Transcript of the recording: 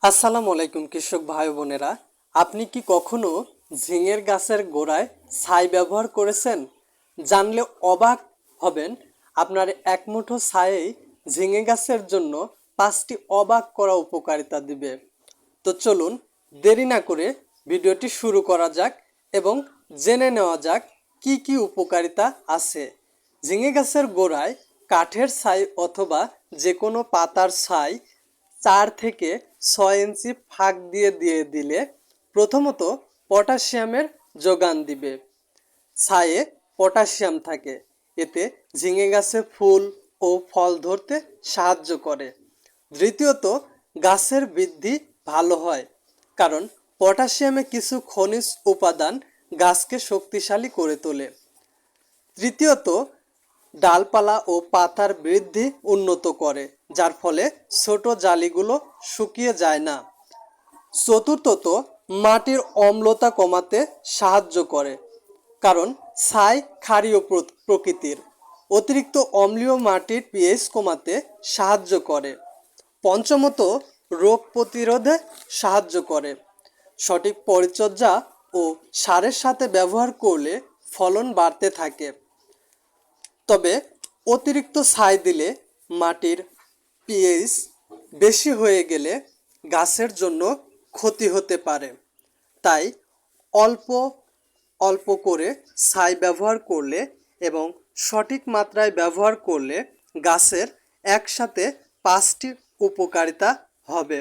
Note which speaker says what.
Speaker 1: আসসালামু আলাইকুম কৃষক ভাই বোনেরা, আপনি কি কখনো ঝিঙের গাছের গোড়ায় ছাই ব্যবহার করেছেন? জানলে অবাক হবেন। আপনার এক মুঠো ছাইই ঝিঙে গাছের জন্য 5টি অবাক করা উপকারিতা দিবে। তো চলুন দেরি না করে ভিডিওটি শুরু করা যাক এবং জেনে নেওয়া যাক কি কি উপকারিতা আছে। ঝিঙে গাছের গোড়ায় কাঠের ছাই অথবা যে কোনো পাতার ছাই 4 থেকে 6 ইঞ্চি ফাঁক দিয়ে দিলে প্রথমত পটাশিয়ামের যোগান দিবে। ছাইয়ে পটাশিয়াম থাকে, এতে ঝিঙে গাছে ফুল ও ফল ধরতে সাহায্য করে। দ্বিতীয়ত, গাছের বৃদ্ধি ভালো হয়, কারণ পটাশিয়ামে কিছু খনিজ উপাদান গাছকে শক্তিশালী করে তোলে। তৃতীয়ত, ডালপালা ও পাতার বৃদ্ধি উন্নত করে, যার ফলে ছোট জালিগুলো শুকিয়ে যায় না। চতুর্থত, মাটির অম্লতা কমাতে সাহায্য করে, কারণ ছাই ক্ষারীয় প্রকৃতির, অতিরিক্ত অম্লীয় মাটির পিএইচ কমাতে সাহায্য করে। পঞ্চমত, রোগ প্রতিরোধে সাহায্য করে। সঠিক পরিচর্যা ও সারের সাথে ব্যবহার করলে ফলন বাড়তে থাকে। তবে অতিরিক্ত ছাই দিলে মাটির পিএইচ বেশি হয়ে গেলে গাছের জন্য ক্ষতি হতে পারে। তাই অল্প অল্প করে ছাই ব্যবহার করলে এবং সঠিক মাত্রায় ব্যবহার করলে গাছের একসাথে 5টি উপকারিতা হবে।